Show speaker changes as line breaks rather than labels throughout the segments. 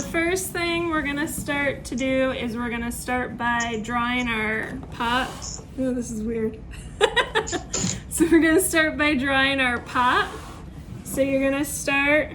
the first thing we're gonna start to do is we're gonna start by drawing our pot. Oh, this is weird. So we're gonna start by drawing our pot. So you're gonna start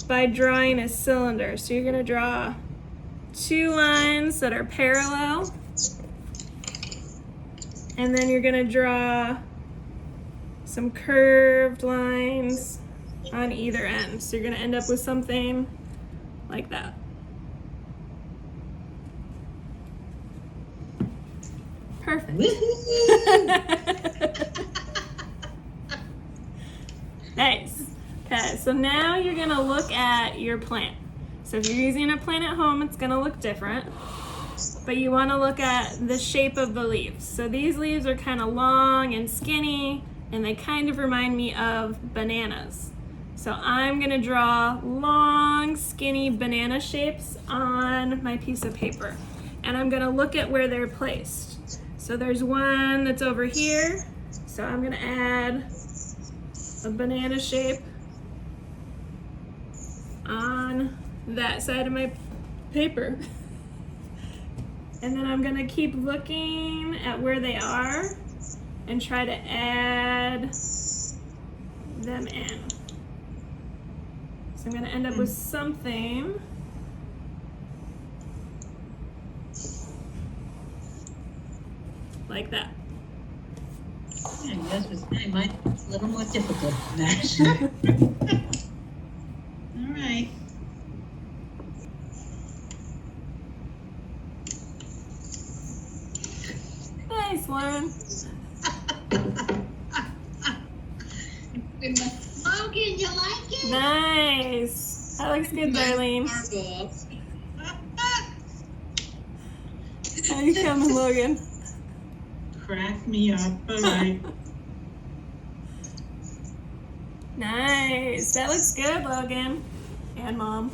by drawing a cylinder. So you're gonna draw 2 lines that are parallel. And then you're gonna draw some curved lines on either end. So you're gonna end up with something like that. Perfect. Nice. Okay, so now you're gonna look at your plant. So if you're using a plant at home, it's gonna look different. But you wanna look at the shape of the leaves. So these leaves are kind of long and skinny, and they kind of remind me of bananas. So I'm gonna draw long, skinny banana shapes on my piece of paper. And I'm gonna look at where they're placed. So there's one that's over here. So I'm gonna add a banana shape on that side of my paper. And then I'm gonna keep looking at where they are and try to add them in. So I'm gonna end up with something like that.
Yeah, yours was mine was a little more difficult than that. All right.
Nice, Lauren.
Logan, you like it?
Nice. That looks good, Darlene. How you coming, Logan?
Crack me up, all right.
Nice. That looks good, Logan. And Mom.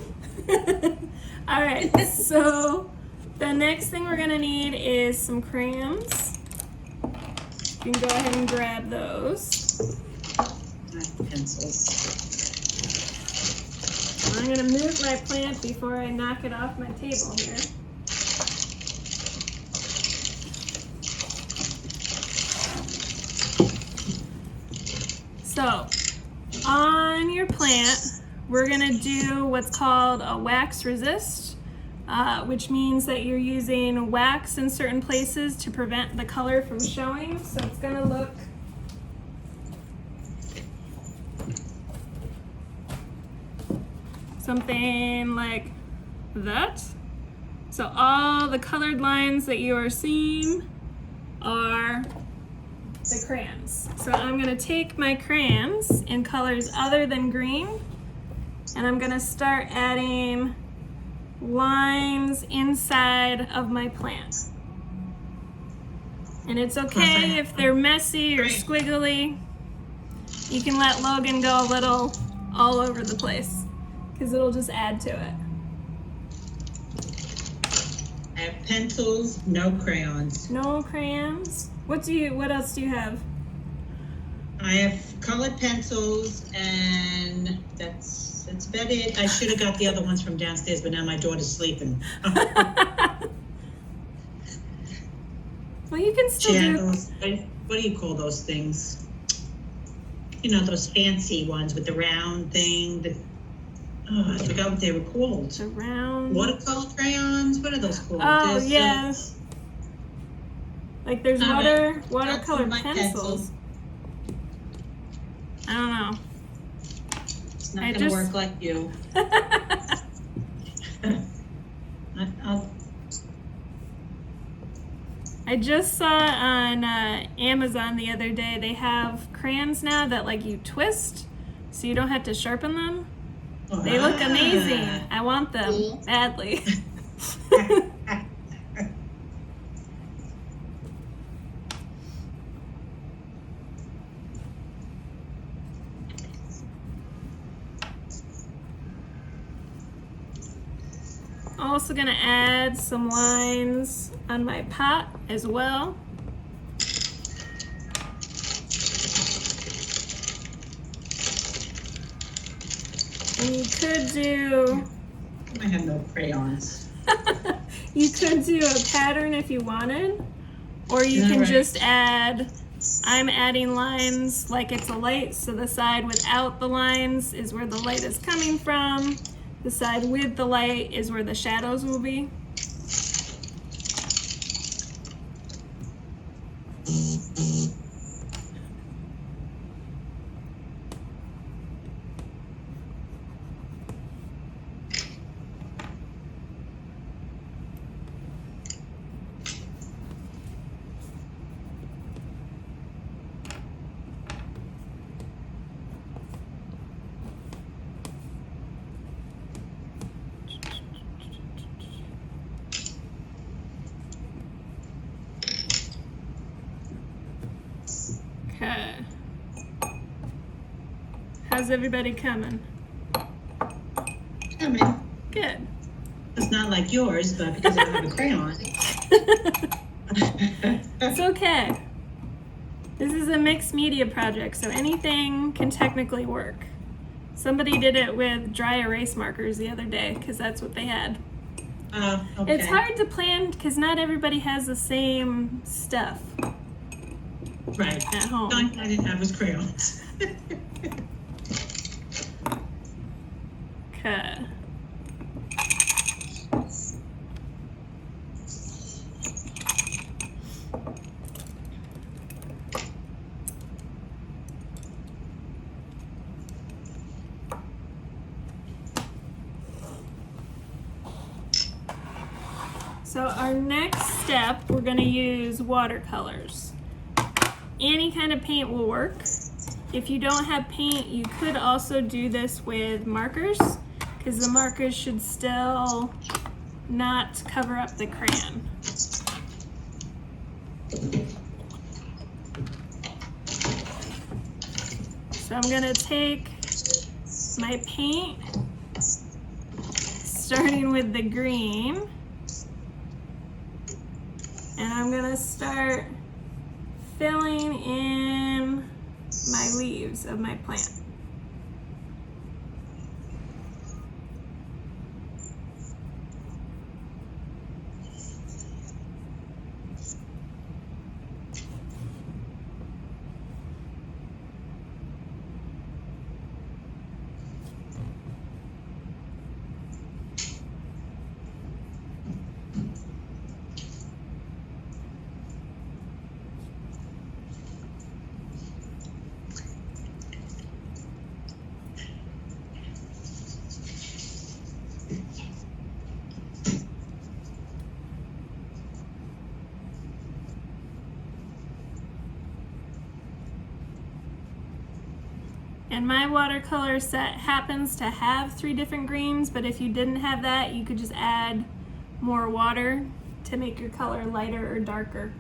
All right, so the next thing we're gonna need is some crayons. You can go ahead and grab those.
Pencils.
I'm gonna move my plant before I knock it off my table here. So, on your plant, we're gonna do what's called a wax resist, which means that you're using wax in certain places to prevent the color from showing. So it's gonna look something like that. So all the colored lines that you are seeing are the crayons. So I'm gonna take my crayons in colors other than green, and I'm gonna start adding lines inside of my plant. And it's okay if they're messy or squiggly. You can let Logan go a little all over the place, because it'll just add to it.
I have pencils, no crayons.
No crayons? What else do you have?
I have colored pencils, and that's about it. I should have got the other ones from downstairs, but now my daughter's sleeping.
Well, you can still
Channels, what do you call those things? You know, those fancy ones with the round thing. I forgot what they were called.
the round.
Watercolor crayons? What are those called?
Oh,
There's,
yes. Like there's watercolor
my
pencils. I don't know.
It's not going to work like you.
I just saw on Amazon the other day, they have crayons now that like you twist so you don't have to sharpen them. They look amazing. I want them badly. Also gonna add some lines on my pot as well. And you could do
I have no crayons.
You could do a pattern if you wanted, or you can
Alright.
just add, I'm adding lines like it's a light, so the side without the lines is where the light is coming from. The side with the light is where the shadows will be. Okay. How's everybody coming?
I mean,
Good.
it's not like yours, but because I don't have a crayon.
It's okay. This is a mixed media project, so anything can technically work. Somebody did it with dry erase markers the other day because that's what they had.
Okay.
It's hard to plan because not everybody has the same stuff
Right.
at home.
The only thing I didn't have was crayons.
Okay. So our next step, we're going to use watercolors. Any kind of paint will work. If you don't have paint, you could also do this with markers, because the markers should still not cover up the crayon. So I'm going to take my paint, starting with the green, and I'm going to start filling in my leaves of my plant. And my watercolor set happens to have 3 different greens, but if you didn't have that, you could just add more water to make your color lighter or darker.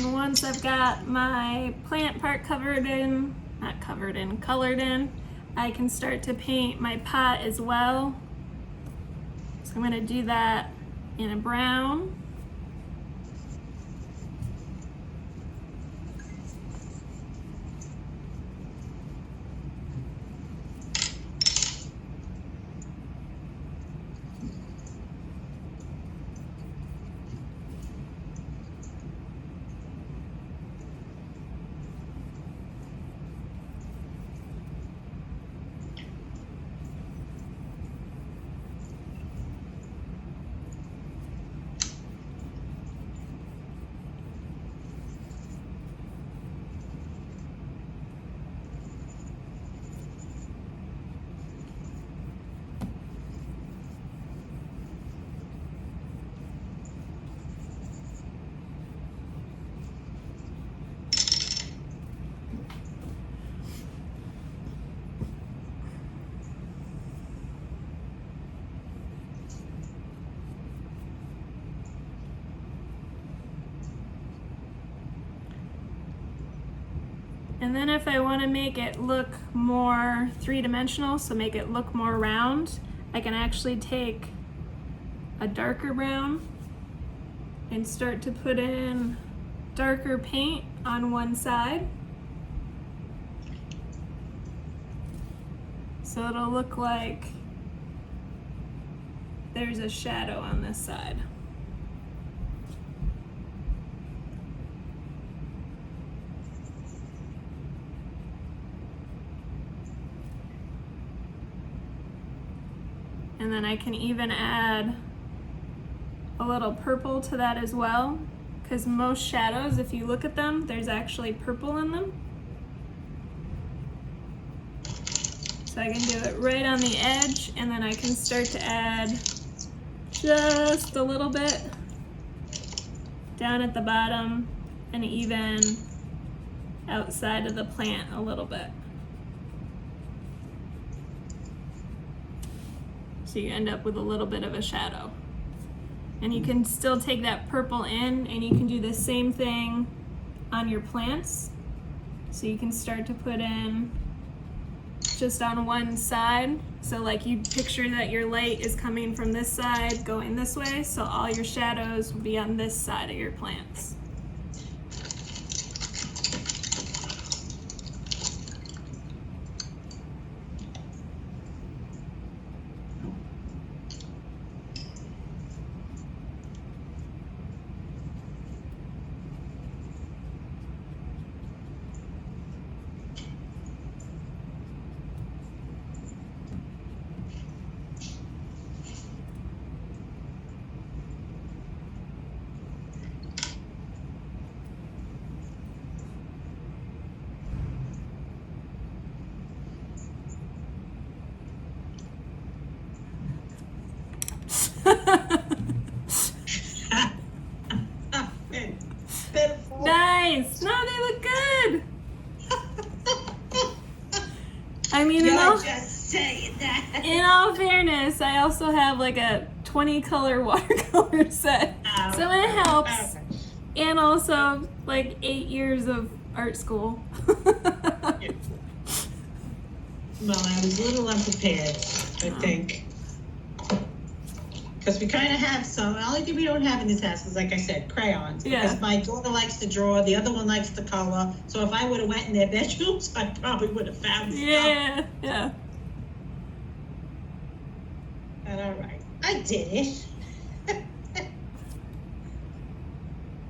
And once I've got my plant part colored in, I can start to paint my pot as well. So I'm going to do that in a brown. And then if I want to make it look more three-dimensional, so make it look more round, I can actually take a darker brown and start to put in darker paint on one side. So it'll look like there's a shadow on this side. And then I can even add a little purple to that as well, because most shadows, if you look at them, there's actually purple in them. So I can do it right on the edge, and then I can start to add just a little bit down at the bottom and even outside of the plant a little bit. So you end up with a little bit of a shadow. And you can still take that purple in, and you can do the same thing on your plants. So you can start to put in just on one side. So like you picture that your light is coming from this side going this way, so all your shadows will be on this side of your plants. Nice! No, they look good! I mean,
just saying that.
In all fairness, I also have like a 20 color watercolor set.
Oh,
So it helps.
okay.
And also like 8 years of art school.
Well, I was a little unprepared, I think. Because we kind of have some, the only thing we don't have in this house is, like I said, crayons.
Yeah.
Because my daughter likes to draw, the other one likes to color. So if I would have went in their bedrooms, I probably would have found stuff.
Yeah.
But all right, I did it.